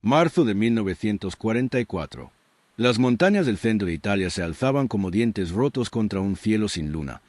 Marzo de 1944. Las montañas del centro de Italia se alzaban como dientes rotos contra un cielo sin luna,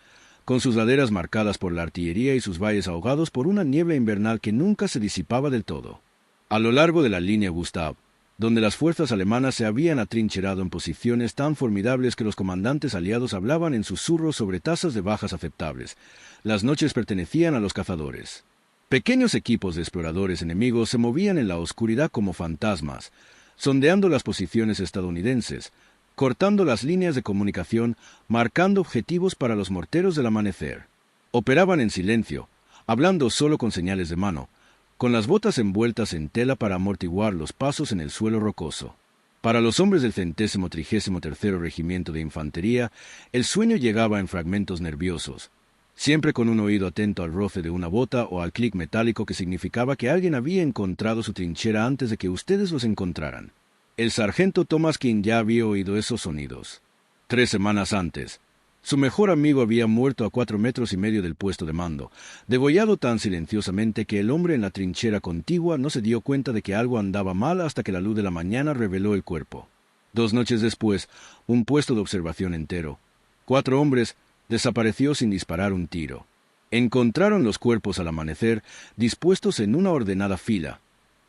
con sus laderas marcadas por la artillería y sus valles ahogados por una niebla invernal que nunca se disipaba del todo. A lo largo de la línea Gustav, donde las fuerzas alemanas se habían atrincherado en posiciones tan formidables que los comandantes aliados hablaban en susurros sobre tasas de bajas aceptables, las noches pertenecían a los cazadores. Pequeños equipos de exploradores enemigos se movían en la oscuridad como fantasmas, sondeando las posiciones estadounidenses, cortando las líneas de comunicación, marcando objetivos para los morteros del amanecer. Operaban en silencio, hablando solo con señales de mano, con las botas envueltas en tela para amortiguar los pasos en el suelo rocoso. Para los hombres del 133º Regimiento de Infantería, el sueño llegaba en fragmentos nerviosos, siempre con un oído atento al roce de una bota o al clic metálico que significaba que alguien había encontrado su trinchera antes de que ustedes los encontraran. El sargento Thomas King ya había oído esos sonidos. 3 semanas antes, su mejor amigo había muerto a 4,5 metros del puesto de mando, degollado tan silenciosamente que el hombre en la trinchera contigua no se dio cuenta de que algo andaba mal hasta que la luz de la mañana reveló el cuerpo. 2 noches después, un puesto de observación entero, 4 hombres, desapareció sin disparar un tiro. Encontraron los cuerpos al amanecer, dispuestos en una ordenada fila,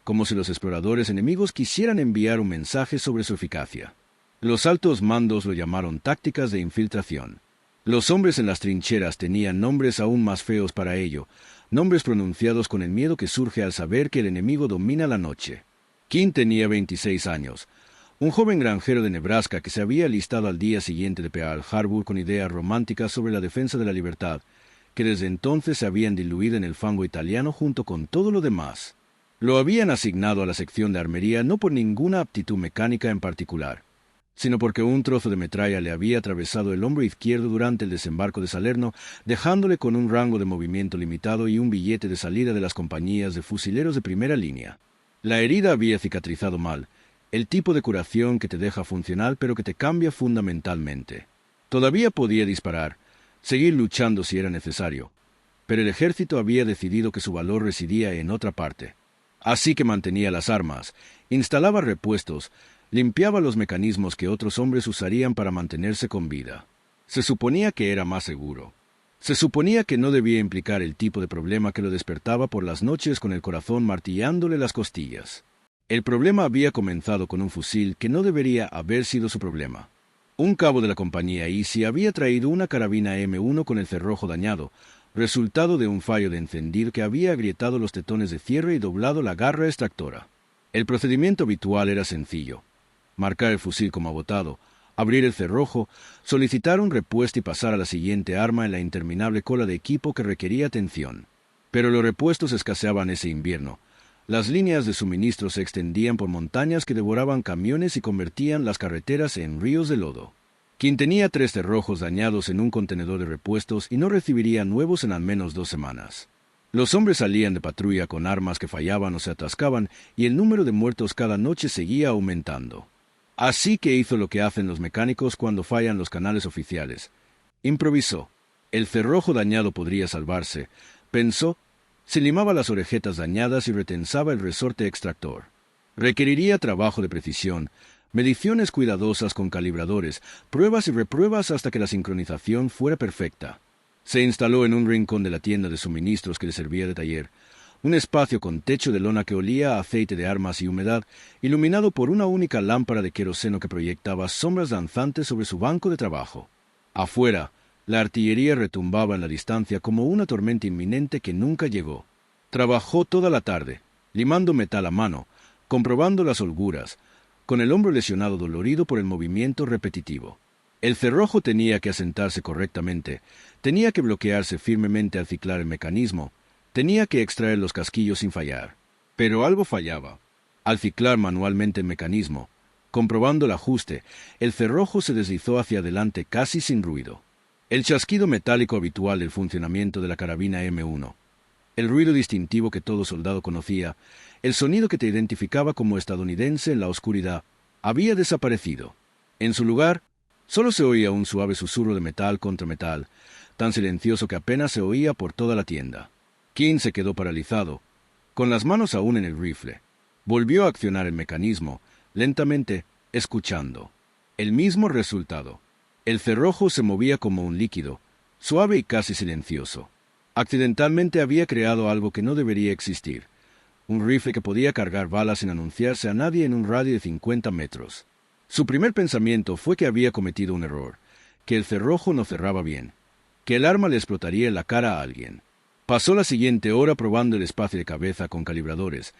como si los exploradores enemigos quisieran enviar un mensaje sobre su eficacia. Los altos mandos lo llamaron tácticas de infiltración. Los hombres en las trincheras tenían nombres aún más feos para ello, nombres pronunciados con el miedo que surge al saber que el enemigo domina la noche. King tenía 26 años, un joven granjero de Nebraska que se había alistado al día siguiente de Pearl Harbor con ideas románticas sobre la defensa de la libertad, que desde entonces se habían diluido en el fango italiano junto con todo lo demás. Lo habían asignado a la sección de armería no por ninguna aptitud mecánica en particular, sino porque un trozo de metralla le había atravesado el hombro izquierdo durante el desembarco de Salerno, dejándole con un rango de movimiento limitado y un billete de salida de las compañías de fusileros de primera línea. La herida había cicatrizado mal, el tipo de curación que te deja funcional pero que te cambia fundamentalmente. Todavía podía disparar, seguir luchando si era necesario, pero el ejército había decidido que su valor residía en otra parte. Así que mantenía las armas, instalaba repuestos, limpiaba los mecanismos que otros hombres usarían para mantenerse con vida. Se suponía que era más seguro. Se suponía que no debía implicar el tipo de problema que lo despertaba por las noches con el corazón martillándole las costillas. El problema había comenzado con un fusil que no debería haber sido su problema. Un cabo de la compañía Easy había traído una carabina M1 con el cerrojo dañado, resultado de un fallo de encendido que había agrietado los tetones de cierre y doblado la garra extractora. El procedimiento habitual era sencillo: marcar el fusil como agotado, abrir el cerrojo, solicitar un repuesto y pasar a la siguiente arma en la interminable cola de equipo que requería atención. Pero los repuestos escaseaban ese invierno. Las líneas de suministro se extendían por montañas que devoraban camiones y convertían las carreteras en ríos de lodo. Quien tenía 3 cerrojos dañados en un contenedor de repuestos y no recibiría nuevos en al menos 2 semanas. Los hombres salían de patrulla con armas que fallaban o se atascaban y el número de muertos cada noche seguía aumentando. Así que hizo lo que hacen los mecánicos cuando fallan los canales oficiales. Improvisó. El cerrojo dañado podría salvarse, pensó, se limaba las orejetas dañadas y retensaba el resorte extractor. Requeriría trabajo de precisión, mediciones cuidadosas con calibradores, pruebas y repruebas hasta que la sincronización fuera perfecta. Se instaló en un rincón de la tienda de suministros que le servía de taller, un espacio con techo de lona que olía a aceite de armas y humedad, iluminado por una única lámpara de queroseno que proyectaba sombras danzantes sobre su banco de trabajo. Afuera, la artillería retumbaba en la distancia como una tormenta inminente que nunca llegó. Trabajó toda la tarde, limando metal a mano, comprobando las holguras, con el hombro lesionado dolorido por el movimiento repetitivo. El cerrojo tenía que asentarse correctamente, tenía que bloquearse firmemente al ciclar el mecanismo, tenía que extraer los casquillos sin fallar. Pero algo fallaba. Al ciclar manualmente el mecanismo, comprobando el ajuste, el cerrojo se deslizó hacia adelante casi sin ruido. El chasquido metálico habitual del funcionamiento de la carabina M1, el ruido distintivo que todo soldado conocía, el sonido que te identificaba como estadounidense en la oscuridad, había desaparecido. En su lugar, solo se oía un suave susurro de metal contra metal, tan silencioso que apenas se oía por toda la tienda. King se quedó paralizado, con las manos aún en el rifle. Volvió a accionar el mecanismo, lentamente, escuchando. El mismo resultado. El cerrojo se movía como un líquido, suave y casi silencioso. Accidentalmente había creado algo que no debería existir. Un rifle que podía cargar balas sin anunciarse a nadie en un radio de 50 metros. Su primer pensamiento fue que había cometido un error, que el cerrojo no cerraba bien, que el arma le explotaría en la cara a alguien. Pasó la siguiente hora probando el espacio de cabeza con calibradores,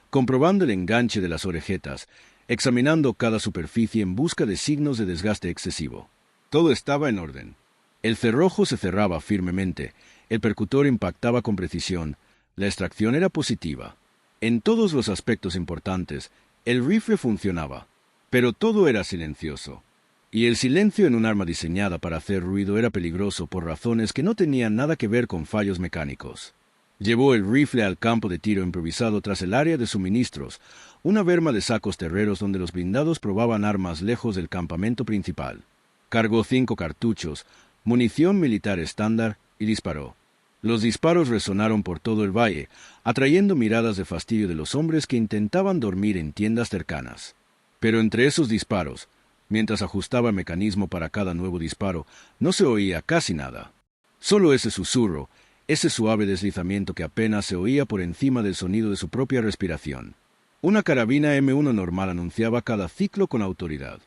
comprobando el enganche de las orejetas, examinando cada superficie en busca de signos de desgaste excesivo. Todo estaba en orden. El cerrojo se cerraba firmemente, el percutor impactaba con precisión, la extracción era positiva. En todos los aspectos importantes, el rifle funcionaba, pero todo era silencioso. Y el silencio en un arma diseñada para hacer ruido era peligroso por razones que no tenían nada que ver con fallos mecánicos. Llevó el rifle al campo de tiro improvisado tras el área de suministros, una berma de sacos terreros donde los blindados probaban armas lejos del campamento principal. Cargó 5 cartuchos, munición militar estándar, y disparó. Los disparos resonaron por todo el valle, atrayendo miradas de fastidio de los hombres que intentaban dormir en tiendas cercanas. Pero entre esos disparos, mientras ajustaba el mecanismo para cada nuevo disparo, no se oía casi nada. Solo ese susurro, ese suave deslizamiento que apenas se oía por encima del sonido de su propia respiración. Una carabina M1 normal anunciaba cada ciclo con autoridad.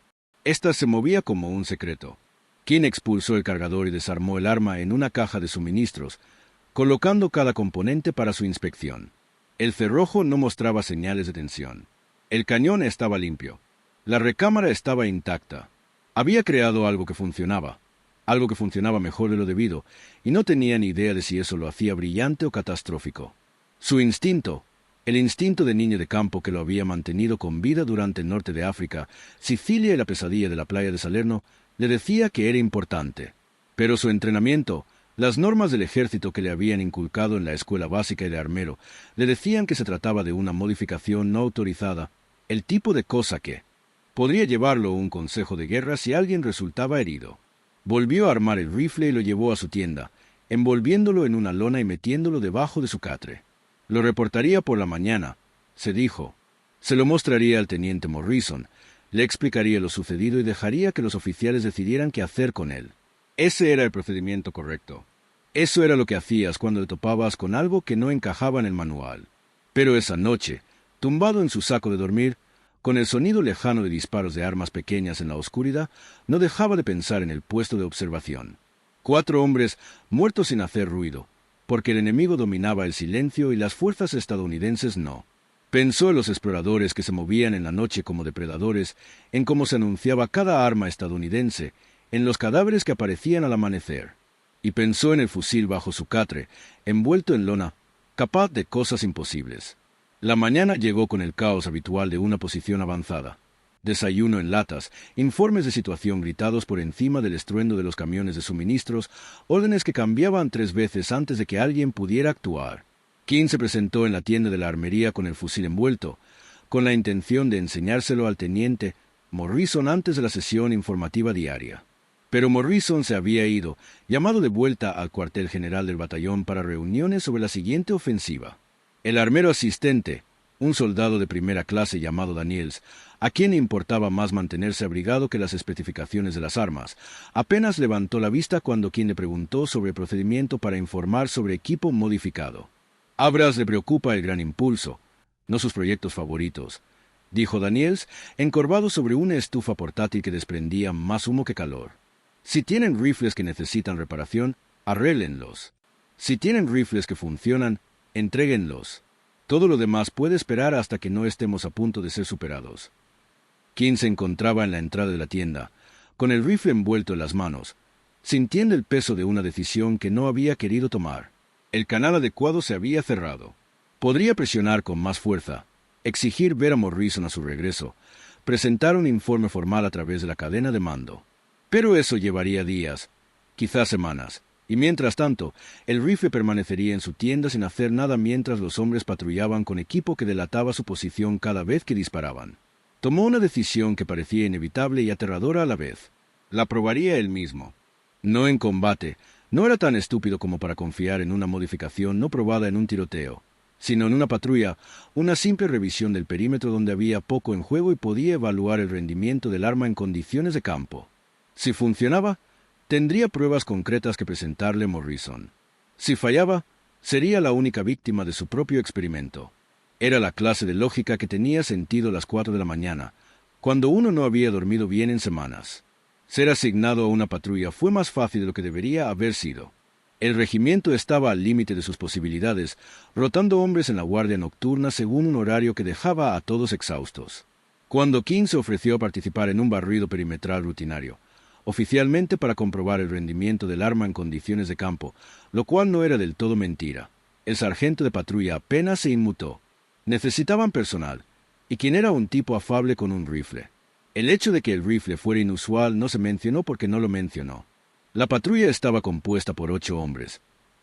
Esta se movía como un secreto. Quien expulsó el cargador y desarmó el arma en una caja de suministros, colocando cada componente para su inspección. El cerrojo no mostraba señales de tensión. El cañón estaba limpio. La recámara estaba intacta. Había creado algo que funcionaba mejor de lo debido, y no tenía ni idea de si eso lo hacía brillante o catastrófico. Su instinto, el instinto de niño de campo que lo había mantenido con vida durante el norte de África, Sicilia y la pesadilla de la playa de Salerno, le decía que era importante. Pero su entrenamiento, las normas del ejército que le habían inculcado en la escuela básica y de armero, le decían que se trataba de una modificación no autorizada, el tipo de cosa que podría llevarlo a un consejo de guerra si alguien resultaba herido. Volvió a armar el rifle y lo llevó a su tienda, envolviéndolo en una lona y metiéndolo debajo de su catre. Lo reportaría por la mañana, se dijo. Se lo mostraría al teniente Morrison, le explicaría lo sucedido y dejaría que los oficiales decidieran qué hacer con él. Ese era el procedimiento correcto. Eso era lo que hacías cuando te topabas con algo que no encajaba en el manual. Pero esa noche, tumbado en su saco de dormir, con el sonido lejano de disparos de armas pequeñas en la oscuridad, no dejaba de pensar en el puesto de observación. 4 hombres muertos sin hacer ruido, porque el enemigo dominaba el silencio y las fuerzas estadounidenses no. Pensó en los exploradores que se movían en la noche como depredadores, en cómo se anunciaba cada arma estadounidense, en los cadáveres que aparecían al amanecer. Y pensó en el fusil bajo su catre, envuelto en lona, capaz de cosas imposibles. La mañana llegó con el caos habitual de una posición avanzada. Desayuno en latas, informes de situación gritados por encima del estruendo de los camiones de suministros, órdenes que cambiaban 3 veces antes de que alguien pudiera actuar. King se presentó en la tienda de la armería con el fusil envuelto, con la intención de enseñárselo al teniente Morrison antes de la sesión informativa diaria. Pero Morrison se había ido, llamado de vuelta al cuartel general del batallón para reuniones sobre la siguiente ofensiva. El armero asistente, un soldado de primera clase llamado Daniels, a quien importaba más mantenerse abrigado que las especificaciones de las armas, apenas levantó la vista cuando quien le preguntó sobre el procedimiento para informar sobre equipo modificado. A Brass le preocupa el gran impulso, no sus proyectos favoritos, dijo Daniels, encorvado sobre una estufa portátil que desprendía más humo que calor. Si tienen rifles que necesitan reparación, arréglenlos. Si tienen rifles que funcionan, entréguenlos. Todo lo demás puede esperar hasta que no estemos a punto de ser superados. King se encontraba en la entrada de la tienda, con el rifle envuelto en las manos, sintiendo el peso de una decisión que no había querido tomar. El canal adecuado se había cerrado. Podría presionar con más fuerza, exigir ver a Morrison a su regreso, presentar un informe formal a través de la cadena de mando. Pero eso llevaría días, quizás semanas. Y mientras tanto, el rifle permanecería en su tienda sin hacer nada mientras los hombres patrullaban con equipo que delataba su posición cada vez que disparaban. Tomó una decisión que parecía inevitable y aterradora a la vez. La probaría él mismo. No en combate, no era tan estúpido como para confiar en una modificación no probada en un tiroteo. sino en una patrulla, una simple revisión del perímetro donde había poco en juego y podía evaluar el rendimiento del arma en condiciones de campo. Si funcionaba, tendría pruebas concretas que presentarle Morrison. Si fallaba, sería la única víctima de su propio experimento. Era la clase de lógica que tenía sentido a las 4 de la mañana, cuando uno no había dormido bien en semanas. Ser asignado a una patrulla fue más fácil de lo que debería haber sido. El regimiento estaba al límite de sus posibilidades, rotando hombres en la guardia nocturna según un horario que dejaba a todos exhaustos. Cuando King se ofreció a participar en un barrido perimetral rutinario, oficialmente para comprobar el rendimiento del arma en condiciones de campo, lo cual no era del todo mentira, el sargento de patrulla apenas se inmutó. Necesitaban personal, y quien era un tipo afable con un rifle. El hecho de que el rifle fuera inusual no se mencionó porque no lo mencionó. La patrulla estaba compuesta por 8 hombres.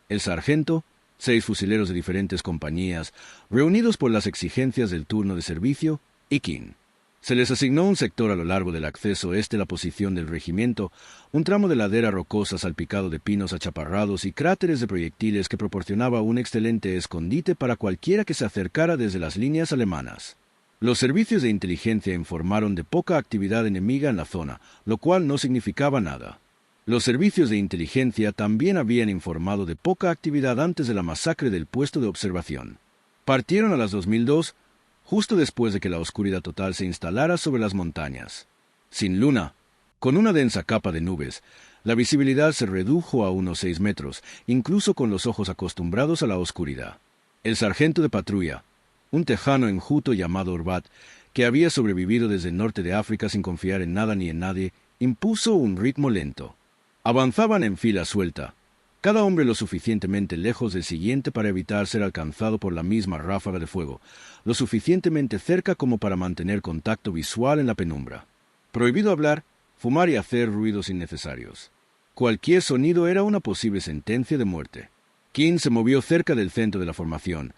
El sargento, 6 fusileros de diferentes compañías, reunidos por las exigencias del turno de servicio, y King. Se les asignó un sector a lo largo del acceso este a la posición del regimiento, un tramo de ladera rocosa salpicado de pinos achaparrados y cráteres de proyectiles que proporcionaba un excelente escondite para cualquiera que se acercara desde las líneas alemanas. Los servicios de inteligencia informaron de poca actividad enemiga en la zona, lo cual no significaba nada. Los servicios de inteligencia también habían informado de poca actividad antes de la masacre del puesto de observación. Partieron a las 2002, justo después de que la oscuridad total se instalara sobre las montañas. Sin luna, con una densa capa de nubes, la visibilidad se redujo a unos 6 metros, incluso con los ojos acostumbrados a la oscuridad. El sargento de patrulla, un tejano enjuto llamado Orbat, que había sobrevivido desde el norte de África sin confiar en nada ni en nadie, impuso un ritmo lento. Avanzaban en fila suelta, cada hombre lo suficientemente lejos del siguiente para evitar ser alcanzado por la misma ráfaga de fuego, lo suficientemente cerca como para mantener contacto visual en la penumbra. Prohibido hablar, fumar y hacer ruidos innecesarios. Cualquier sonido era una posible sentencia de muerte. King se movió cerca del centro de la formación,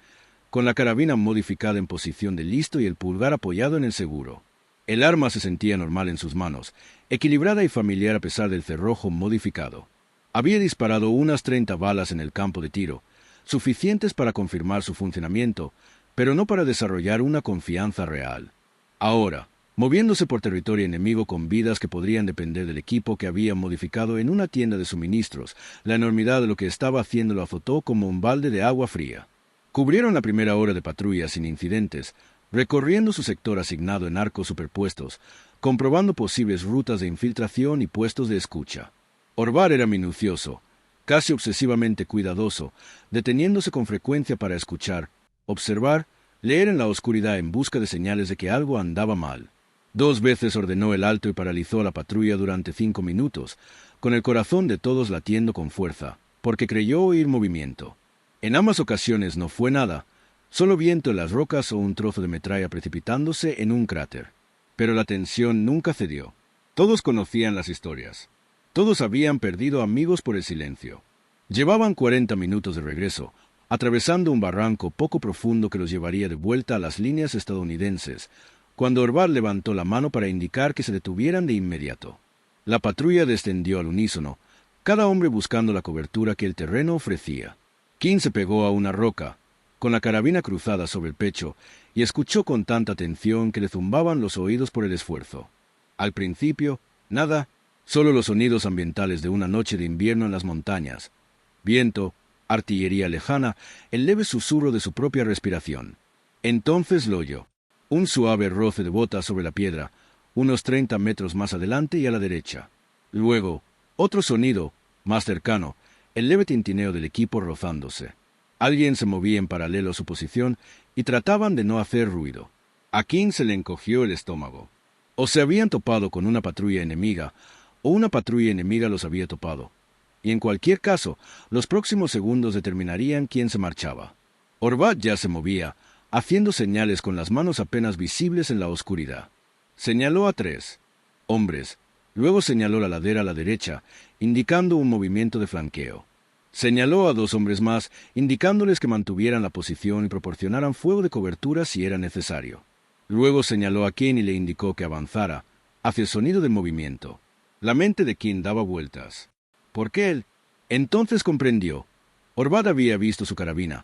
con la carabina modificada en posición de listo y el pulgar apoyado en el seguro. El arma se sentía normal en sus manos, equilibrada y familiar a pesar del cerrojo modificado. Había disparado unas 30 balas en el campo de tiro, suficientes para confirmar su funcionamiento, pero no para desarrollar una confianza real. Ahora, moviéndose por territorio enemigo con vidas que podrían depender del equipo que había modificado en una tienda de suministros, la enormidad de lo que estaba haciendo lo azotó como un balde de agua fría. Cubrieron la primera hora de patrulla sin incidentes, recorriendo su sector asignado en arcos superpuestos, comprobando posibles rutas de infiltración y puestos de escucha. Orvar era minucioso, casi obsesivamente cuidadoso, deteniéndose con frecuencia para escuchar, observar, leer en la oscuridad en busca de señales de que algo andaba mal. 2 veces ordenó el alto y paralizó a la patrulla durante 5 minutos, con el corazón de todos latiendo con fuerza, porque creyó oír movimiento. En ambas ocasiones no fue nada, solo viento en las rocas o un trozo de metralla precipitándose en un cráter. Pero la tensión nunca cedió. Todos conocían las historias. Todos habían perdido amigos por el silencio. Llevaban 40 minutos de regreso, atravesando un barranco poco profundo que los llevaría de vuelta a las líneas estadounidenses, cuando Orvar levantó la mano para indicar que se detuvieran de inmediato. La patrulla descendió al unísono, cada hombre buscando la cobertura que el terreno ofrecía. King se pegó a una roca, con la carabina cruzada sobre el pecho, y escuchó con tanta atención que le zumbaban los oídos por el esfuerzo. Al principio, nada, solo los sonidos ambientales de una noche de invierno en las montañas. Viento, artillería lejana, el leve susurro de su propia respiración. Entonces lo oyó. Un suave roce de botas sobre la piedra, unos 30 metros más adelante y a la derecha. Luego, otro sonido, más cercano, el leve tintineo del equipo rozándose. Alguien se movía en paralelo a su posición y trataban de no hacer ruido. A King se le encogió el estómago. O se habían topado con una patrulla enemiga, o una patrulla enemiga los había topado. Y en cualquier caso, los próximos segundos determinarían quién se marchaba. Orvat ya se movía, haciendo señales con las manos apenas visibles en la oscuridad. Señaló a 3 hombres, luego señaló la ladera a la derecha, indicando un movimiento de flanqueo. Señaló a 2 hombres más, indicándoles que mantuvieran la posición y proporcionaran fuego de cobertura si era necesario. Luego señaló a King y le indicó que avanzara, hacia el sonido del movimiento. La mente de King daba vueltas. ¿Por qué él? Entonces comprendió. Orvat había visto su carabina.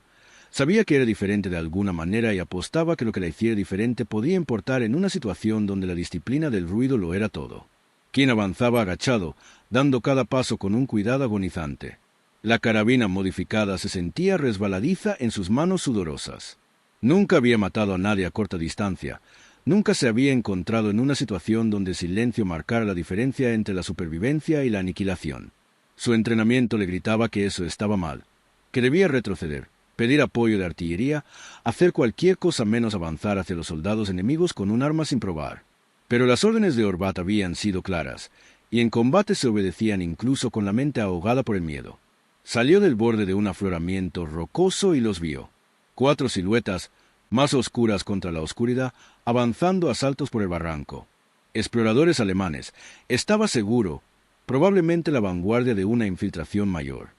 Sabía que era diferente de alguna manera y apostaba que lo que la hiciera diferente podía importar en una situación donde la disciplina del ruido lo era todo. Keane avanzaba agachado, dando cada paso con un cuidado agonizante. La carabina modificada se sentía resbaladiza en sus manos sudorosas. Nunca había matado a nadie a corta distancia. Nunca se había encontrado en una situación donde el silencio marcara la diferencia entre la supervivencia y la aniquilación. Su entrenamiento le gritaba que eso estaba mal, que debía retroceder, pedir apoyo de artillería, hacer cualquier cosa menos avanzar hacia los soldados enemigos con un arma sin probar. Pero las órdenes de Horvat habían sido claras, y en combate se obedecían incluso con la mente ahogada por el miedo. Salió del borde de un afloramiento rocoso y los vio. 4 siluetas, más oscuras contra la oscuridad, avanzando a saltos por el barranco. Exploradores alemanes, estaba seguro, probablemente la vanguardia de una infiltración mayor.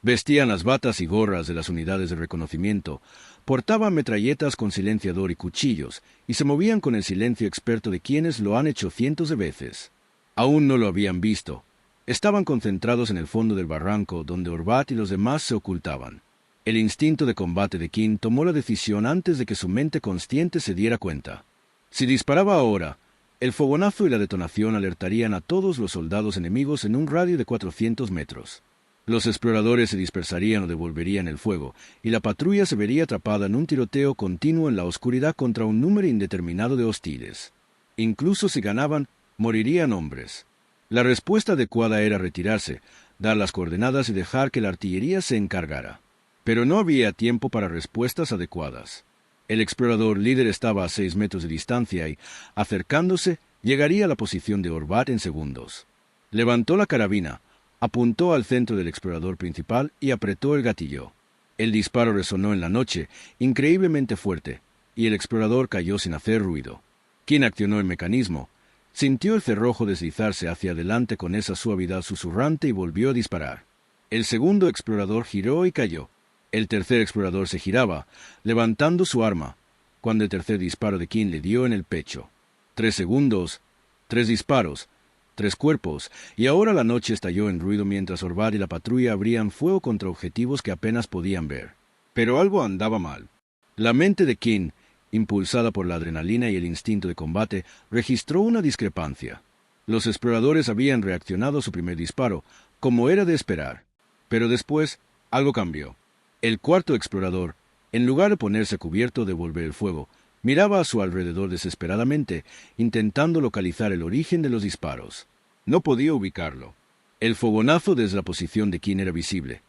Vestían las batas y gorras de las unidades de reconocimiento, portaban metralletas con silenciador y cuchillos, y se movían con el silencio experto de quienes lo han hecho cientos de veces. Aún no lo habían visto. Estaban concentrados en el fondo del barranco, donde Horvat y los demás se ocultaban. El instinto de combate de Keane tomó la decisión antes de que su mente consciente se diera cuenta. Si disparaba ahora, el fogonazo y la detonación alertarían a todos los soldados enemigos en un radio de 400 metros. Los exploradores se dispersarían o devolverían el fuego, y la patrulla se vería atrapada en un tiroteo continuo en la oscuridad contra un número indeterminado de hostiles. Incluso si ganaban, morirían hombres. La respuesta adecuada era retirarse, dar las coordenadas y dejar que la artillería se encargara. Pero no había tiempo para respuestas adecuadas. El explorador líder estaba a 6 metros de distancia y, acercándose, llegaría a la posición de Horvat en segundos. Levantó la carabina, apuntó al centro del explorador principal y apretó el gatillo. El disparo resonó en la noche, increíblemente fuerte, y el explorador cayó sin hacer ruido. Keane accionó el mecanismo, sintió el cerrojo deslizarse hacia adelante con esa suavidad susurrante y volvió a disparar. El segundo explorador giró y cayó. El tercer explorador se giraba, levantando su arma, cuando el tercer disparo de Keane le dio en el pecho. 3 segundos, 3 disparos, 3 cuerpos, y ahora la noche estalló en ruido mientras Horvat y la patrulla abrían fuego contra objetivos que apenas podían ver. Pero algo andaba mal. La mente de Keane, impulsada por la adrenalina y el instinto de combate, registró una discrepancia. Los exploradores habían reaccionado a su primer disparo, como era de esperar. Pero después, algo cambió. El cuarto explorador, en lugar de ponerse a cubierto de devolver el fuego, miraba a su alrededor desesperadamente, intentando localizar el origen de los disparos. No podía ubicarlo. El fogonazo desde la posición de Keane era visible.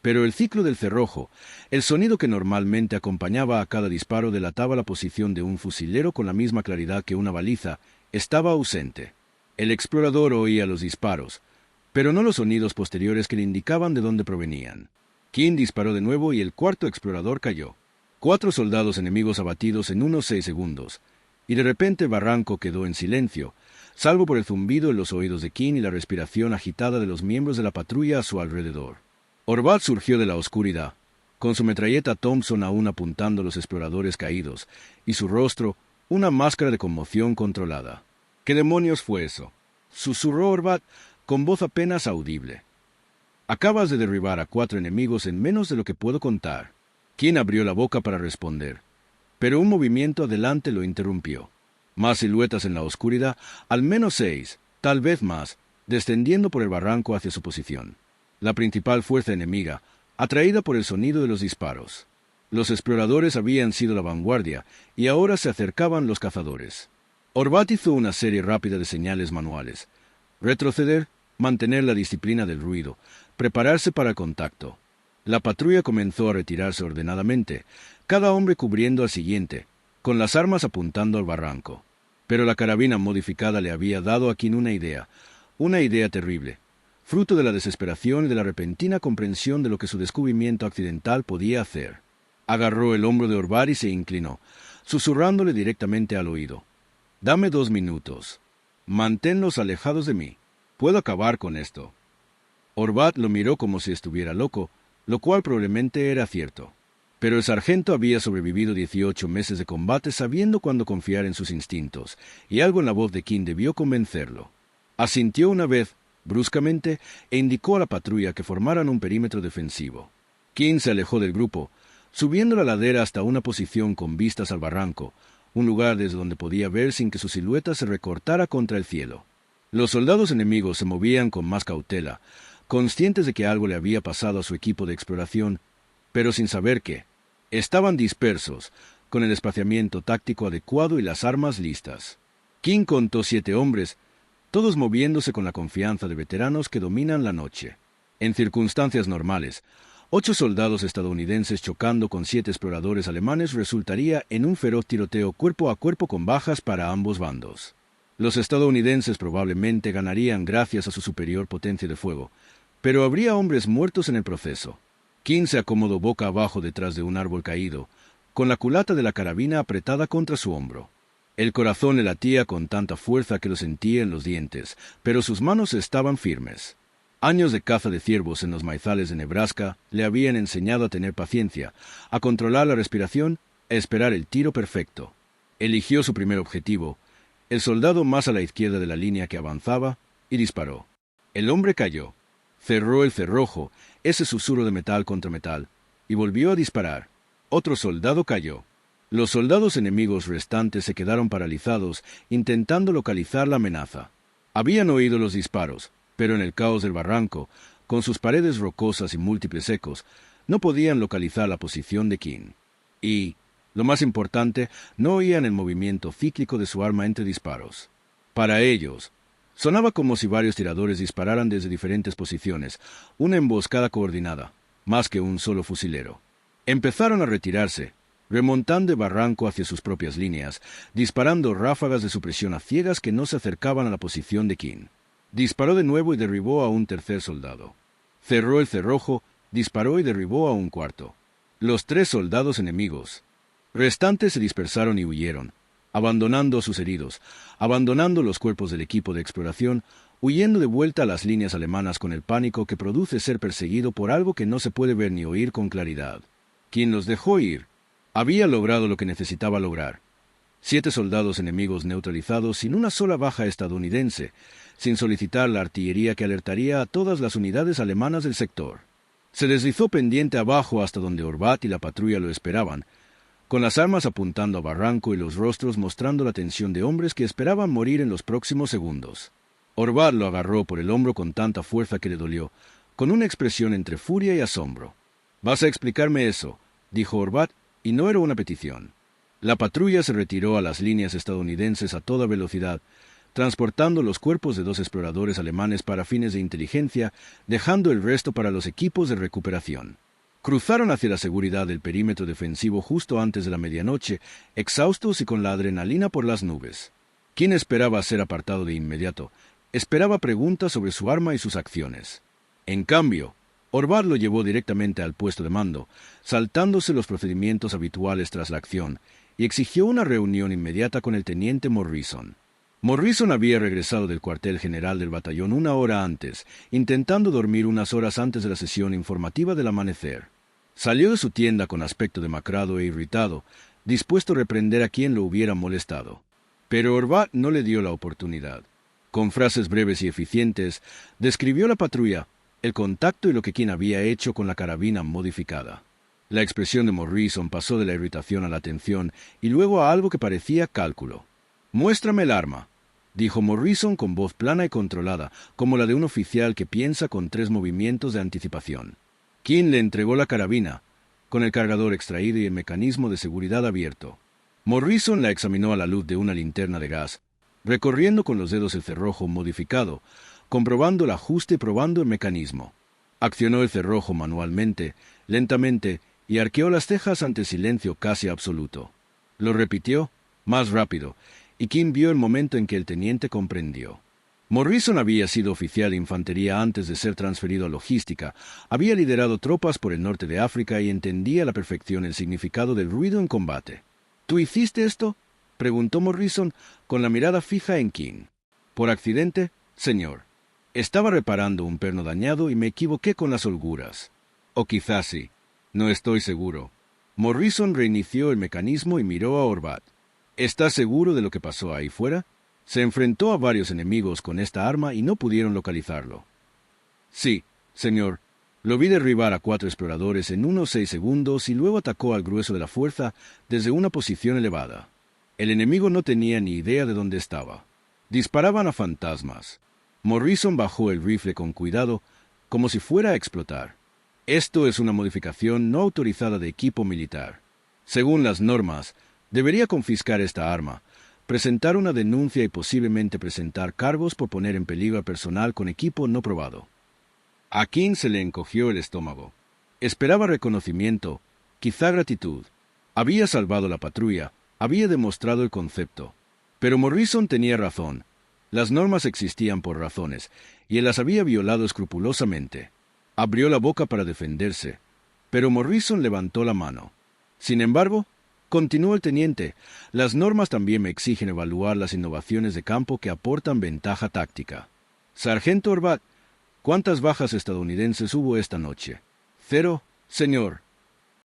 Pero el ciclo del cerrojo, el sonido que normalmente acompañaba a cada disparo delataba la posición de un fusilero con la misma claridad que una baliza, estaba ausente. El explorador oía los disparos, pero no los sonidos posteriores que le indicaban de dónde provenían. Keane disparó de nuevo y el cuarto explorador cayó. 4 soldados enemigos abatidos en unos 6 segundos, y de repente el barranco quedó en silencio, salvo por el zumbido en los oídos de Keane y la respiración agitada de los miembros de la patrulla a su alrededor. Horvat surgió de la oscuridad, con su metralleta Thompson aún apuntando a los exploradores caídos, y su rostro una máscara de conmoción controlada. ¿Qué demonios fue eso?, susurró Horvat con voz apenas audible. Acabas de derribar a 4 enemigos en menos de lo que puedo contar. Keane abrió la boca para responder, pero un movimiento adelante lo interrumpió. Más siluetas en la oscuridad, al menos 6, tal vez más, descendiendo por el barranco hacia su posición. La principal fuerza enemiga, atraída por el sonido de los disparos. Los exploradores habían sido la vanguardia, y ahora se acercaban los cazadores. Horvat hizo una serie rápida de señales manuales. Retroceder, mantener la disciplina del ruido, prepararse para el contacto. La patrulla comenzó a retirarse ordenadamente, cada hombre cubriendo al siguiente, con las armas apuntando al barranco. Pero la carabina modificada le había dado a Keane una idea terrible, fruto de la desesperación y de la repentina comprensión de lo que su descubrimiento accidental podía hacer. Agarró el hombro de Horvat y se inclinó, susurrándole directamente al oído. «Dame 2 minutos. Manténlos alejados de mí. Puedo acabar con esto». Horvat lo miró como si estuviera loco, lo cual probablemente era cierto. Pero el sargento había sobrevivido 18 meses de combate sabiendo cuándo confiar en sus instintos, y algo en la voz de Keane debió convencerlo. Asintió una vez, bruscamente, e indicó a la patrulla que formaran un perímetro defensivo. Keane se alejó del grupo, subiendo la ladera hasta una posición con vistas al barranco, un lugar desde donde podía ver sin que su silueta se recortara contra el cielo. Los soldados enemigos se movían con más cautela, conscientes de que algo le había pasado a su equipo de exploración, pero sin saber qué. Estaban dispersos, con el espaciamiento táctico adecuado y las armas listas. King contó 7 hombres, todos moviéndose con la confianza de veteranos que dominan la noche. En circunstancias normales, 8 soldados estadounidenses chocando con 7 exploradores alemanes resultaría en un feroz tiroteo cuerpo a cuerpo con bajas para ambos bandos. Los estadounidenses probablemente ganarían gracias a su superior potencia de fuego, pero habría hombres muertos en el proceso. King se acomodó boca abajo detrás de un árbol caído, con la culata de la carabina apretada contra su hombro. El corazón le latía con tanta fuerza que lo sentía en los dientes, pero sus manos estaban firmes. Años de caza de ciervos en los maizales de Nebraska le habían enseñado a tener paciencia, a controlar la respiración, a esperar el tiro perfecto. Eligió su primer objetivo, el soldado más a la izquierda de la línea que avanzaba, y disparó. El hombre cayó. Cerró el cerrojo, ese susurro de metal contra metal, y volvió a disparar. Otro soldado cayó. Los soldados enemigos restantes se quedaron paralizados, intentando localizar la amenaza. Habían oído los disparos, pero en el caos del barranco, con sus paredes rocosas y múltiples ecos, no podían localizar la posición de King. Y, lo más importante, no oían el movimiento cíclico de su arma entre disparos. Para ellos, sonaba como si varios tiradores dispararan desde diferentes posiciones, una emboscada coordinada, más que un solo fusilero. Empezaron a retirarse, remontando el barranco hacia sus propias líneas, disparando ráfagas de supresión a ciegas que no se acercaban a la posición de King. Disparó de nuevo y derribó a un tercer soldado. Cerró el cerrojo, disparó y derribó a un cuarto. Los 3 soldados enemigos restantes se dispersaron y huyeron, abandonando a sus heridos, abandonando los cuerpos del equipo de exploración, huyendo de vuelta a las líneas alemanas con el pánico que produce ser perseguido por algo que no se puede ver ni oír con claridad. Quien los dejó ir había logrado lo que necesitaba lograr. 7 soldados enemigos neutralizados sin una sola baja estadounidense, sin solicitar la artillería que alertaría a todas las unidades alemanas del sector. Se deslizó pendiente abajo hasta donde Horvat y la patrulla lo esperaban, con las armas apuntando a barranco y los rostros mostrando la tensión de hombres que esperaban morir en los próximos segundos. Horvat lo agarró por el hombro con tanta fuerza que le dolió, con una expresión entre furia y asombro. «¿Vas a explicarme eso?», dijo Horvat, y no era una petición. La patrulla se retiró a las líneas estadounidenses a toda velocidad, transportando los cuerpos de 2 exploradores alemanes para fines de inteligencia, dejando el resto para los equipos de recuperación. Cruzaron hacia la seguridad del perímetro defensivo justo antes de la medianoche, exhaustos y con la adrenalina por las nubes. ¿Quién esperaba ser apartado de inmediato? Esperaba preguntas sobre su arma y sus acciones. En cambio, Horvat lo llevó directamente al puesto de mando, saltándose los procedimientos habituales tras la acción, y exigió una reunión inmediata con el teniente Morrison. Morrison había regresado del cuartel general del batallón 1 hora antes, intentando dormir unas horas antes de la sesión informativa del amanecer. Salió de su tienda con aspecto demacrado e irritado, dispuesto a reprender a quien lo hubiera molestado. Pero Horvat no le dio la oportunidad. Con frases breves y eficientes, describió la patrulla, el contacto y lo que King había hecho con la carabina modificada. La expresión de Morrison pasó de la irritación a la atención y luego a algo que parecía cálculo. «Muéstrame el arma», dijo Morrison con voz plana y controlada, como la de un oficial que piensa con 3 movimientos de anticipación. King le entregó la carabina, con el cargador extraído y el mecanismo de seguridad abierto. Morrison la examinó a la luz de una linterna de gas, recorriendo con los dedos el cerrojo modificado, comprobando el ajuste y probando el mecanismo. Accionó el cerrojo manualmente, lentamente, y arqueó las cejas ante silencio casi absoluto. Lo repitió, más rápido, y King vio el momento en que el teniente comprendió. Morrison había sido oficial de infantería antes de ser transferido a logística, había liderado tropas por el norte de África y entendía a la perfección el significado del ruido en combate. «¿Tú hiciste esto?», preguntó Morrison, con la mirada fija en King. «Por accidente, señor. Estaba reparando un perno dañado y me equivoqué con las holguras. O quizás sí. No estoy seguro». Morrison reinició el mecanismo y miró a Horvat. «¿Estás seguro de lo que pasó ahí fuera? Se enfrentó a varios enemigos con esta arma y no pudieron localizarlo». «Sí, señor. Lo vi derribar a 4 exploradores en unos 6 segundos y luego atacó al grueso de la fuerza desde una posición elevada. El enemigo no tenía ni idea de dónde estaba. Disparaban a fantasmas. Morrison bajó el rifle con cuidado, como si fuera a explotar. Esto es una modificación no autorizada de equipo militar. Según las normas, debería confiscar esta arma, presentar una denuncia y posiblemente presentar cargos por poner en peligro al personal con equipo no probado. A King se le encogió el estómago. Esperaba reconocimiento, quizá gratitud. Había salvado la patrulla, había demostrado el concepto. Pero Morrison tenía razón. Las normas existían por razones, y él las había violado escrupulosamente. Abrió la boca para defenderse, pero Morrison levantó la mano. Sin embargo, continuó el teniente, las normas también me exigen evaluar las innovaciones de campo que aportan ventaja táctica. Sargento Orbat, ¿cuántas bajas estadounidenses hubo esta noche? 0, señor.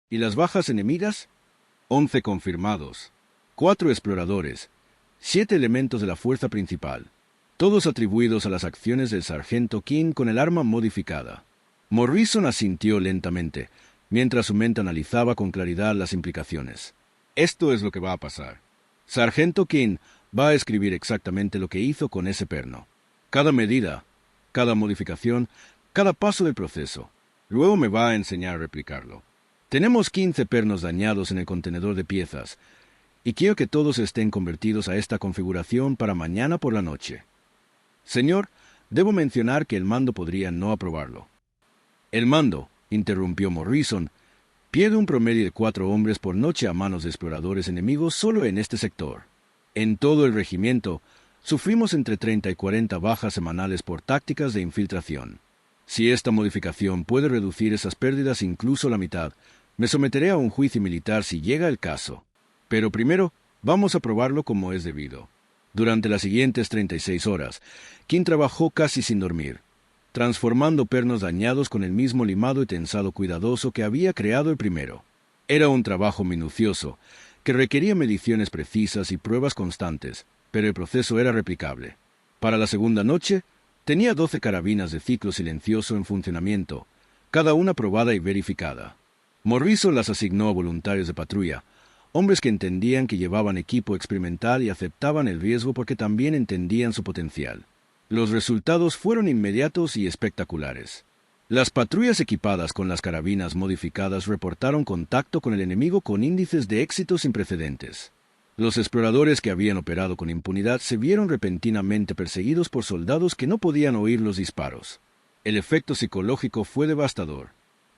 ¿Y las bajas enemigas? 11 confirmados. 4 exploradores. 7 elementos de la fuerza principal. Todos atribuidos a las acciones del sargento King con el arma modificada. Morrison asintió lentamente, mientras su mente analizaba con claridad las implicaciones. Esto es lo que va a pasar. Sargento King va a escribir exactamente lo que hizo con ese perno. Cada medida, cada modificación, cada paso del proceso. Luego me va a enseñar a replicarlo. Tenemos 15 pernos dañados en el contenedor de piezas, y quiero que todos estén convertidos a esta configuración para mañana por la noche. Señor, debo mencionar que el mando podría no aprobarlo. El mando, interrumpió Morrison, pierde un promedio de 4 hombres por noche a manos de exploradores enemigos solo en este sector. En todo el regimiento, sufrimos entre 30 y 40 bajas semanales por tácticas de infiltración. Si esta modificación puede reducir esas pérdidas incluso a la mitad, me someteré a un juicio militar si llega el caso. Pero primero, vamos a probarlo como es debido. Durante las siguientes 36 horas, King trabajó casi sin dormir, transformando pernos dañados con el mismo limado y tensado cuidadoso que había creado el primero. Era un trabajo minucioso, que requería mediciones precisas y pruebas constantes, pero el proceso era replicable. Para la segunda noche, tenía 12 carabinas de ciclo silencioso en funcionamiento, cada una probada y verificada. Morrison las asignó a voluntarios de patrulla, hombres que entendían que llevaban equipo experimental y aceptaban el riesgo porque también entendían su potencial. Los resultados fueron inmediatos y espectaculares. Las patrullas equipadas con las carabinas modificadas reportaron contacto con el enemigo con índices de éxito sin precedentes. Los exploradores que habían operado con impunidad se vieron repentinamente perseguidos por soldados que no podían oír los disparos. El efecto psicológico fue devastador.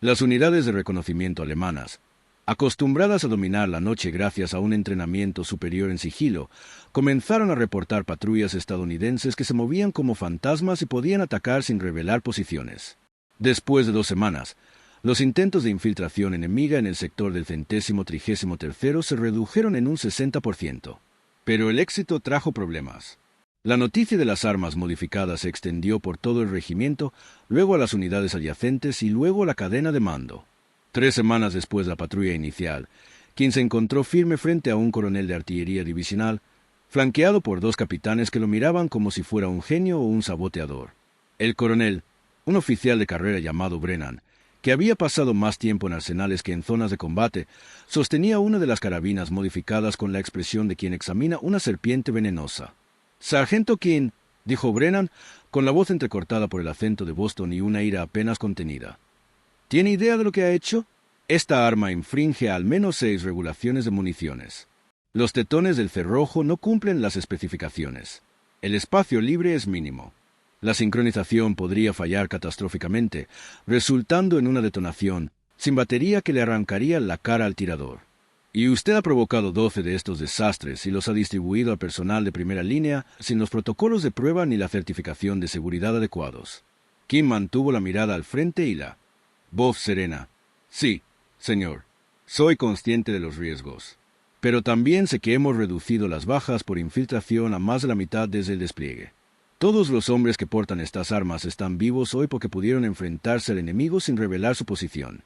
Las unidades de reconocimiento alemanas, acostumbradas a dominar la noche gracias a un entrenamiento superior en sigilo, comenzaron a reportar patrullas estadounidenses que se movían como fantasmas y podían atacar sin revelar posiciones. Después de 2 semanas, los intentos de infiltración enemiga en el sector del 133º se redujeron en un 60%. Pero el éxito trajo problemas. La noticia de las armas modificadas se extendió por todo el regimiento, luego a las unidades adyacentes y luego a la cadena de mando. 3 semanas después de la patrulla inicial, quien se encontró firme frente a un coronel de artillería divisional, flanqueado por 2 capitanes que lo miraban como si fuera un genio o un saboteador. El coronel, un oficial de carrera llamado Brennan, que había pasado más tiempo en arsenales que en zonas de combate, sostenía una de las carabinas modificadas con la expresión de quien examina una serpiente venenosa. «Sargento King», dijo Brennan, con la voz entrecortada por el acento de Boston y una ira apenas contenida. ¿Tiene idea de lo que ha hecho? Esta arma infringe al menos 6 regulaciones de municiones. Los tetones del cerrojo no cumplen las especificaciones. El espacio libre es mínimo. La sincronización podría fallar catastróficamente, resultando en una detonación, sin batería que le arrancaría la cara al tirador. Y usted ha provocado 12 de estos desastres y los ha distribuido al personal de primera línea sin los protocolos de prueba ni la certificación de seguridad adecuados. Kim mantuvo la mirada al frente y la voz serena. Sí, señor, soy consciente de los riesgos. Pero también sé que hemos reducido las bajas por infiltración a más de la mitad desde el despliegue. Todos los hombres que portan estas armas están vivos hoy porque pudieron enfrentarse al enemigo sin revelar su posición.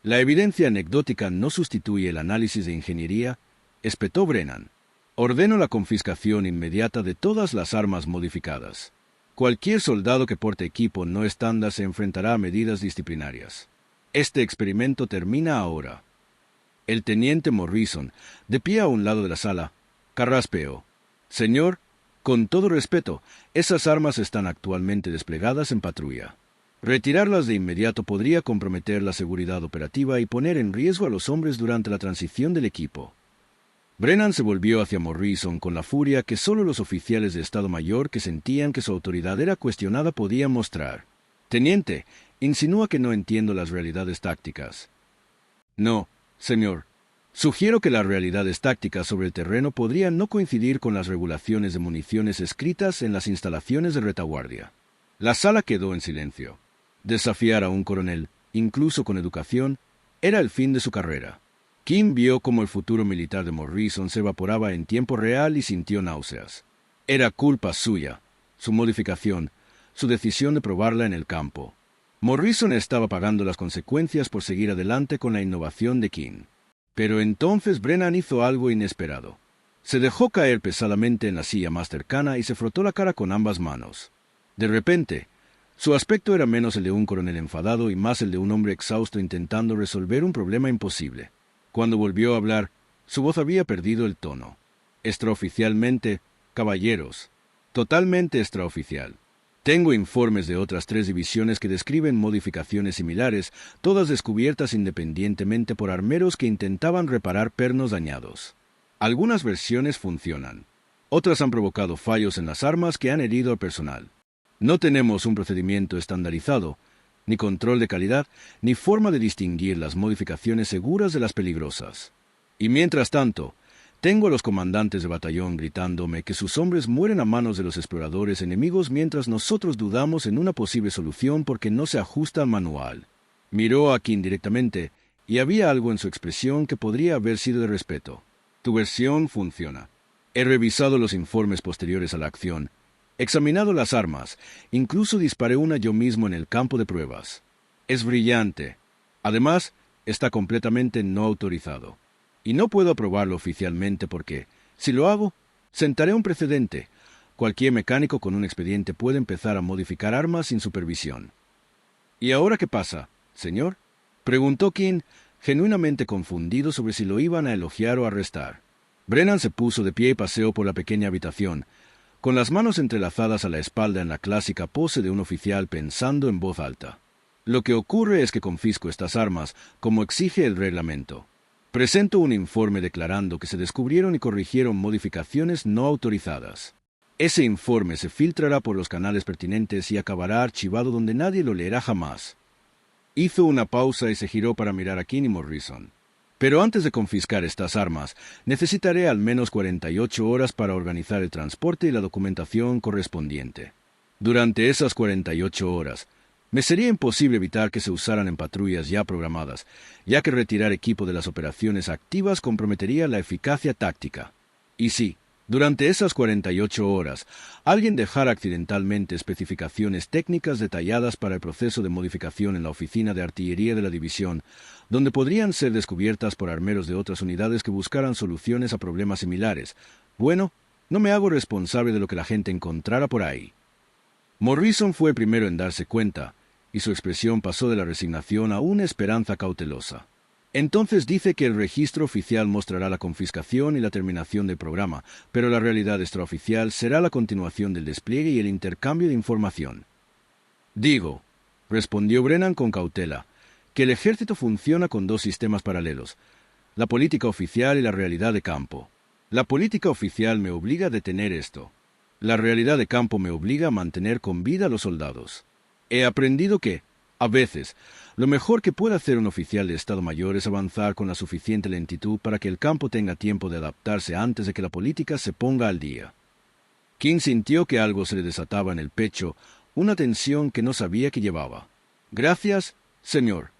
La evidencia anecdótica no sustituye el análisis de ingeniería, espetó Brennan. Ordeno la confiscación inmediata de todas las armas modificadas. Cualquier soldado que porte equipo no estándar se enfrentará a medidas disciplinarias. Este experimento termina ahora. El teniente Morrison, de pie a un lado de la sala, carraspeó. Señor, con todo respeto, esas armas están actualmente desplegadas en patrulla. Retirarlas de inmediato podría comprometer la seguridad operativa y poner en riesgo a los hombres durante la transición del equipo. Brennan se volvió hacia Morrison con la furia que solo los oficiales de Estado Mayor que sentían que su autoridad era cuestionada podían mostrar. Teniente, insinúa que no entiendo las realidades tácticas. No, señor. Sugiero que las realidades tácticas sobre el terreno podrían no coincidir con las regulaciones de municiones escritas en las instalaciones de retaguardia. La sala quedó en silencio. Desafiar a un coronel, incluso con educación, era el fin de su carrera. Kim vio cómo el futuro militar de Morrison se evaporaba en tiempo real y sintió náuseas. Era culpa suya, su modificación, su decisión de probarla en el campo. Morrison estaba pagando las consecuencias por seguir adelante con la innovación de Kim. Pero entonces Brennan hizo algo inesperado. Se dejó caer pesadamente en la silla más cercana y se frotó la cara con ambas manos. De repente, su aspecto era menos el de un coronel enfadado y más el de un hombre exhausto intentando resolver un problema imposible. Cuando volvió a hablar, su voz había perdido el tono. Extraoficialmente, caballeros. Totalmente extraoficial. Tengo informes de otras 3 divisiones que describen modificaciones similares, todas descubiertas independientemente por armeros que intentaban reparar pernos dañados. Algunas versiones funcionan. Otras han provocado fallos en las armas que han herido al personal. No tenemos un procedimiento estandarizado, ni control de calidad, ni forma de distinguir las modificaciones seguras de las peligrosas. Y mientras tanto, tengo a los comandantes de batallón gritándome que sus hombres mueren a manos de los exploradores enemigos mientras nosotros dudamos en una posible solución porque no se ajusta al manual. Miró a Kim directamente, y había algo en su expresión que podría haber sido de respeto. Tu versión funciona. He revisado los informes posteriores a la acción, examinado las armas, incluso disparé una yo mismo en el campo de pruebas. Es brillante. Además, está completamente no autorizado. Y no puedo aprobarlo oficialmente porque, si lo hago, sentaré un precedente. Cualquier mecánico con un expediente puede empezar a modificar armas sin supervisión. ¿Y ahora qué pasa, señor?, preguntó Kim, genuinamente confundido sobre si lo iban a elogiar o arrestar. Brennan se puso de pie y paseó por la pequeña habitación, con las manos entrelazadas a la espalda en la clásica pose de un oficial pensando en voz alta. Lo que ocurre es que confisco estas armas, como exige el reglamento. Presento un informe declarando que se descubrieron y corrigieron modificaciones no autorizadas. Ese informe se filtrará por los canales pertinentes y acabará archivado donde nadie lo leerá jamás. Hizo una pausa y se giró para mirar a Kim y Morrison. Pero antes de confiscar estas armas, necesitaré al menos 48 horas para organizar el transporte y la documentación correspondiente. Durante esas 48 horas, me sería imposible evitar que se usaran en patrullas ya programadas, ya que retirar equipo de las operaciones activas comprometería la eficacia táctica. Y sí, durante esas 48 horas, alguien dejara accidentalmente especificaciones técnicas detalladas para el proceso de modificación en la oficina de artillería de la división, donde podrían ser descubiertas por armeros de otras unidades que buscaran soluciones a problemas similares. Bueno, no me hago responsable de lo que la gente encontrara por ahí. Morrison fue el primero en darse cuenta, y su expresión pasó de la resignación a una esperanza cautelosa. Entonces dice que el registro oficial mostrará la confiscación y la terminación del programa, pero la realidad extraoficial será la continuación del despliegue y el intercambio de información. Digo, respondió Brennan con cautela, que el ejército funciona con 2 sistemas paralelos, la política oficial y la realidad de campo. La política oficial me obliga a detener esto. La realidad de campo me obliga a mantener con vida a los soldados. He aprendido que, a veces, lo mejor que puede hacer un oficial de Estado Mayor es avanzar con la suficiente lentitud para que el campo tenga tiempo de adaptarse antes de que la política se ponga al día. Kim sintió que algo se le desataba en el pecho, una tensión que no sabía que llevaba. Gracias, señor.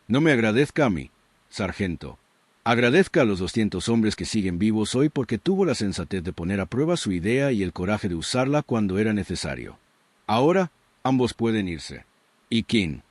No me agradezca a mí, sargento. Agradezca a los 200 hombres que siguen vivos hoy porque tuvo la sensatez de poner a prueba su idea y el coraje de usarla cuando era necesario. Ahora, ambos pueden irse. Y Kim,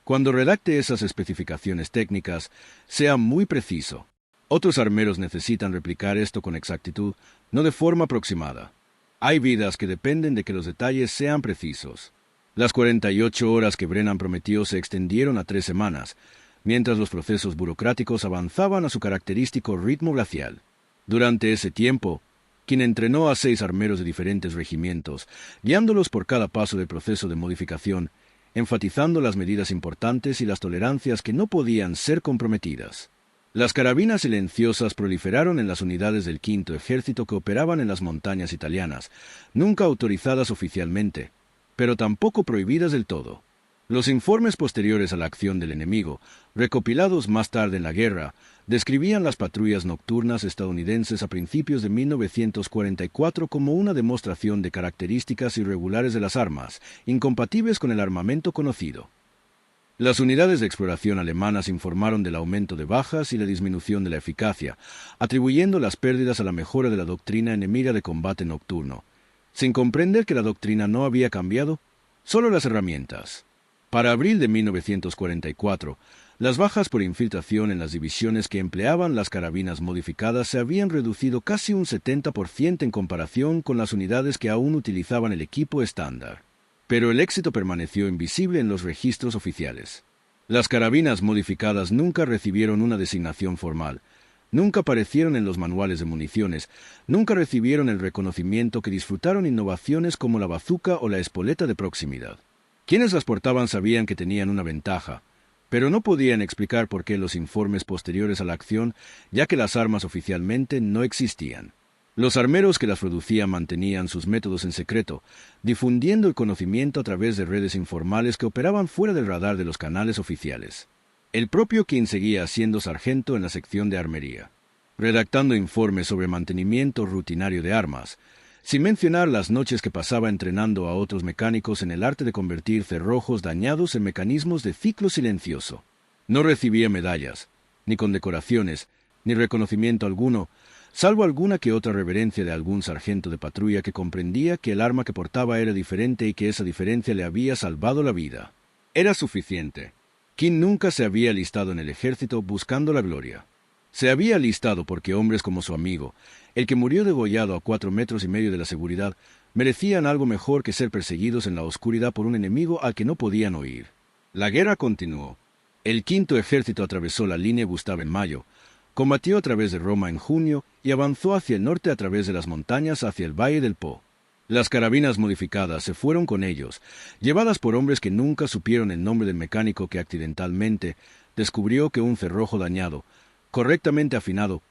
cuando redacte esas especificaciones técnicas, sea muy preciso. Otros armeros necesitan replicar esto con exactitud, no de forma aproximada. Hay vidas que dependen de que los detalles sean precisos. Las 48 horas que Brennan prometió se extendieron a 3 semanas, mientras los procesos burocráticos avanzaban a su característico ritmo glacial. Durante ese tiempo, quien entrenó a 6 armeros de diferentes regimientos, guiándolos por cada paso del proceso de modificación, enfatizando las medidas importantes y las tolerancias que no podían ser comprometidas. Las carabinas silenciosas proliferaron en las unidades del Quinto Ejército que operaban en las montañas italianas, nunca autorizadas oficialmente, pero tampoco prohibidas del todo. Los informes posteriores a la acción del enemigo, recopilados más tarde en la guerra, describían las patrullas nocturnas estadounidenses a principios de 1944 como una demostración de características irregulares de las armas, incompatibles con el armamento conocido. Las unidades de exploración alemanas informaron del aumento de bajas y la disminución de la eficacia, atribuyendo las pérdidas a la mejora de la doctrina enemiga de combate nocturno, sin comprender que la doctrina no había cambiado, solo las herramientas. Para abril de 1944, las bajas por infiltración en las divisiones que empleaban las carabinas modificadas se habían reducido casi un 70% en comparación con las unidades que aún utilizaban el equipo estándar. Pero el éxito permaneció invisible en los registros oficiales. Las carabinas modificadas nunca recibieron una designación formal, nunca aparecieron en los manuales de municiones, nunca recibieron el reconocimiento que disfrutaron innovaciones como la bazuca o la espoleta de proximidad. Quienes las portaban sabían que tenían una ventaja, pero no podían explicar por qué los informes posteriores a la acción, ya que las armas oficialmente no existían. Los armeros que las producían mantenían sus métodos en secreto, difundiendo el conocimiento a través de redes informales que operaban fuera del radar de los canales oficiales. El propio King seguía siendo sargento en la sección de armería, redactando informes sobre mantenimiento rutinario de armas, sin mencionar las noches que pasaba entrenando a otros mecánicos en el arte de convertir cerrojos dañados en mecanismos de ciclo silencioso. No recibía medallas, ni condecoraciones, ni reconocimiento alguno, salvo alguna que otra reverencia de algún sargento de patrulla que comprendía que el arma que portaba era diferente y que esa diferencia le había salvado la vida. Era suficiente. King nunca se había alistado en el ejército buscando la gloria. Se había alistado porque hombres como su amigo, el que murió degollado a 4,5 metros de la seguridad, merecían algo mejor que ser perseguidos en la oscuridad por un enemigo al que no podían oír. La guerra continuó. El Quinto Ejército atravesó la línea Gustave en mayo, combatió a través de Roma en junio y avanzó hacia el norte a través de las montañas hacia el Valle del Po. Las carabinas modificadas se fueron con ellos, llevadas por hombres que nunca supieron el nombre del mecánico que accidentalmente descubrió que un cerrojo dañado, correctamente afinado,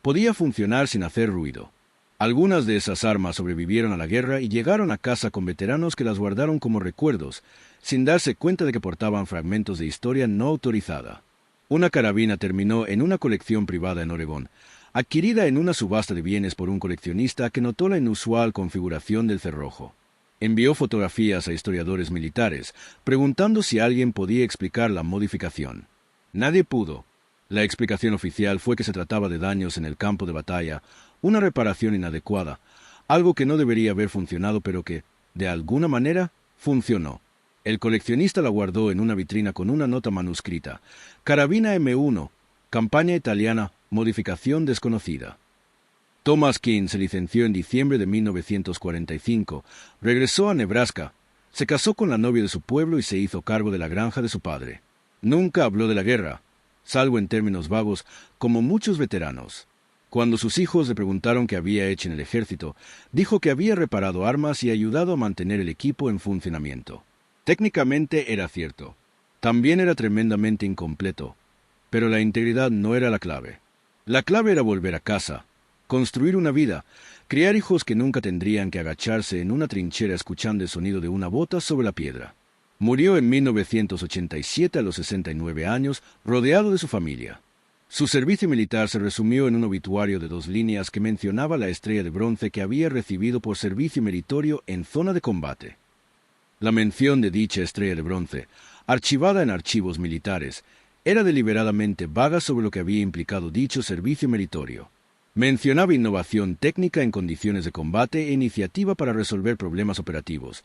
podía funcionar sin hacer ruido. Algunas de esas armas sobrevivieron a la guerra y llegaron a casa con veteranos que las guardaron como recuerdos, sin darse cuenta de que portaban fragmentos de historia no autorizada. Una carabina terminó en una colección privada en Oregón, adquirida en una subasta de bienes por un coleccionista que notó la inusual configuración del cerrojo. Envió fotografías a historiadores militares, preguntando si alguien podía explicar la modificación. Nadie pudo. La explicación oficial fue que se trataba de daños en el campo de batalla, una reparación inadecuada, algo que no debería haber funcionado pero que, de alguna manera, funcionó. El coleccionista la guardó en una vitrina con una nota manuscrita. Carabina M1, campaña italiana, modificación desconocida. Thomas King se licenció en diciembre de 1945, regresó a Nebraska, se casó con la novia de su pueblo y se hizo cargo de la granja de su padre. Nunca habló de la guerra, salvo en términos vagos, como muchos veteranos. Cuando sus hijos le preguntaron qué había hecho en el ejército, dijo que había reparado armas y ayudado a mantener el equipo en funcionamiento. Técnicamente era cierto. También era tremendamente incompleto. Pero la integridad no era la clave. La clave era volver a casa, construir una vida, criar hijos que nunca tendrían que agacharse en una trinchera escuchando el sonido de una bota sobre la piedra. Murió en 1987 a los 69 años, rodeado de su familia. Su servicio militar se resumió en un obituario de 2 líneas que mencionaba la estrella de bronce que había recibido por servicio meritorio en zona de combate. La mención de dicha estrella de bronce, archivada en archivos militares, era deliberadamente vaga sobre lo que había implicado dicho servicio meritorio. Mencionaba innovación técnica en condiciones de combate e iniciativa para resolver problemas operativos,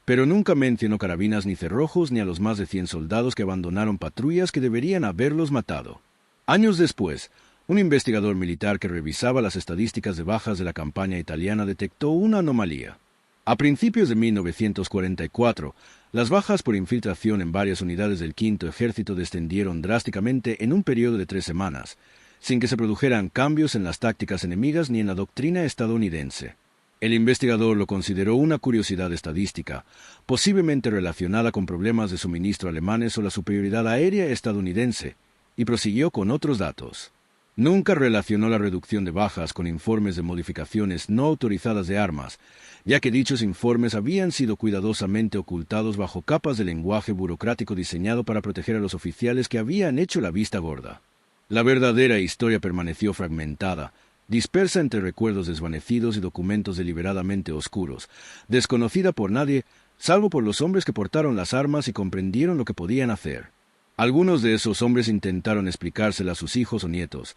pero nunca mencionó carabinas ni cerrojos ni a los más de 100 soldados que abandonaron patrullas que deberían haberlos matado. Años después, Un investigador militar que revisaba las estadísticas de bajas de la campaña italiana detectó una anomalía. A principios de 1944, las bajas por infiltración en varias unidades del Quinto Ejército descendieron drásticamente en un periodo de 3 semanas, sin que se produjeran cambios en las tácticas enemigas ni en la doctrina estadounidense. El investigador lo consideró una curiosidad estadística, posiblemente relacionada con problemas de suministro alemanes o la superioridad aérea estadounidense, y prosiguió con otros datos. Nunca relacionó la reducción de bajas con informes de modificaciones no autorizadas de armas, ya que dichos informes habían sido cuidadosamente ocultados bajo capas de lenguaje burocrático diseñado para proteger a los oficiales que habían hecho la vista gorda. La verdadera historia permaneció fragmentada, dispersa entre recuerdos desvanecidos y documentos deliberadamente oscuros, desconocida por nadie, salvo por los hombres que portaron las armas y comprendieron lo que podían hacer. Algunos de esos hombres intentaron explicársela a sus hijos o nietos,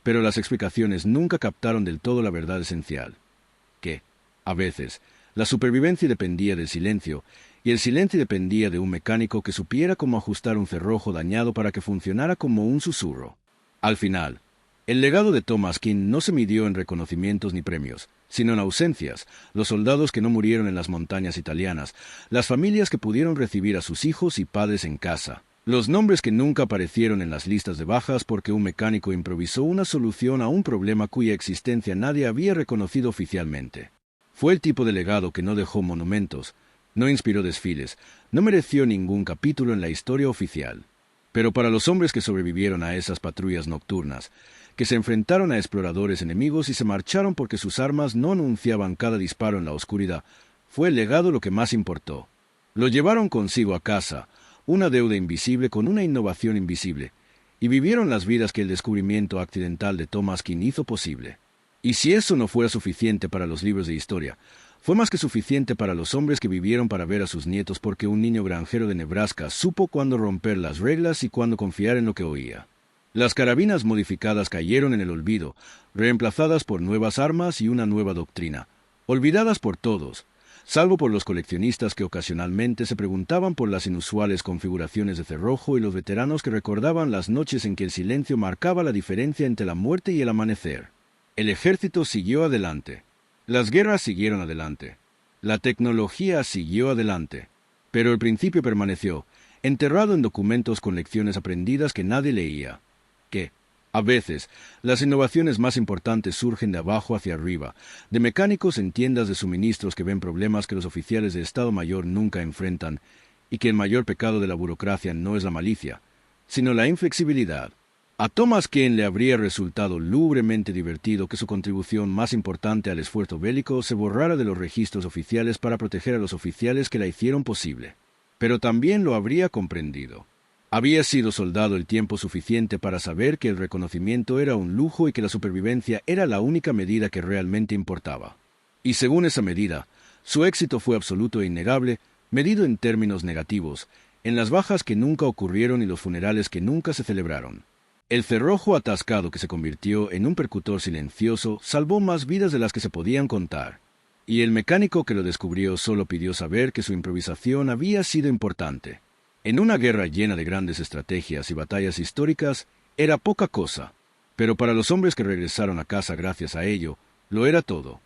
pero las explicaciones nunca captaron del todo la verdad esencial. Que, a veces, la supervivencia dependía del silencio, y el silencio dependía de un mecánico que supiera cómo ajustar un cerrojo dañado para que funcionara como un susurro. Al final, el legado de Thomas King no se midió en reconocimientos ni premios, sino en ausencias, los soldados que no murieron en las montañas italianas, las familias que pudieron recibir a sus hijos y padres en casa, los nombres que nunca aparecieron en las listas de bajas porque un mecánico improvisó una solución a un problema cuya existencia nadie había reconocido oficialmente. Fue el tipo de legado que no dejó monumentos, no inspiró desfiles, no mereció ningún capítulo en la historia oficial. Pero para los hombres que sobrevivieron a esas patrullas nocturnas, que se enfrentaron a exploradores enemigos y se marcharon porque sus armas no anunciaban cada disparo en la oscuridad, fue el legado lo que más importó. Lo llevaron consigo a casa, una deuda invisible con una innovación invisible, y vivieron las vidas que el descubrimiento accidental de Thomas King hizo posible. Y si eso no fuera suficiente para los libros de historia, fue más que suficiente para los hombres que vivieron para ver a sus nietos porque un niño granjero de Nebraska supo cuándo romper las reglas y cuándo confiar en lo que oía. Las carabinas modificadas cayeron en el olvido, reemplazadas por nuevas armas y una nueva doctrina, olvidadas por todos, salvo por los coleccionistas que ocasionalmente se preguntaban por las inusuales configuraciones de cerrojo y los veteranos que recordaban las noches en que el silencio marcaba la diferencia entre la muerte y el amanecer. El ejército siguió adelante. Las guerras siguieron adelante. La tecnología siguió adelante. Pero el principio permaneció, enterrado en documentos con lecciones aprendidas que nadie leía. Que, a veces, las innovaciones más importantes surgen de abajo hacia arriba, de mecánicos en tiendas de suministros que ven problemas que los oficiales de Estado Mayor nunca enfrentan, y que el mayor pecado de la burocracia no es la malicia, sino la inflexibilidad. A Thomas King le habría resultado lúgubremente divertido que su contribución más importante al esfuerzo bélico se borrara de los registros oficiales para proteger a los oficiales que la hicieron posible. Pero también lo habría comprendido. Había sido soldado el tiempo suficiente para saber que el reconocimiento era un lujo y que la supervivencia era la única medida que realmente importaba. Y según esa medida, su éxito fue absoluto e innegable, medido en términos negativos, en las bajas que nunca ocurrieron y los funerales que nunca se celebraron. El cerrojo atascado que se convirtió en un percutor silencioso salvó más vidas de las que se podían contar, y el mecánico que lo descubrió solo pidió saber que su improvisación había sido importante. En una guerra llena de grandes estrategias y batallas históricas, era poca cosa, pero para los hombres que regresaron a casa gracias a ello, lo era todo.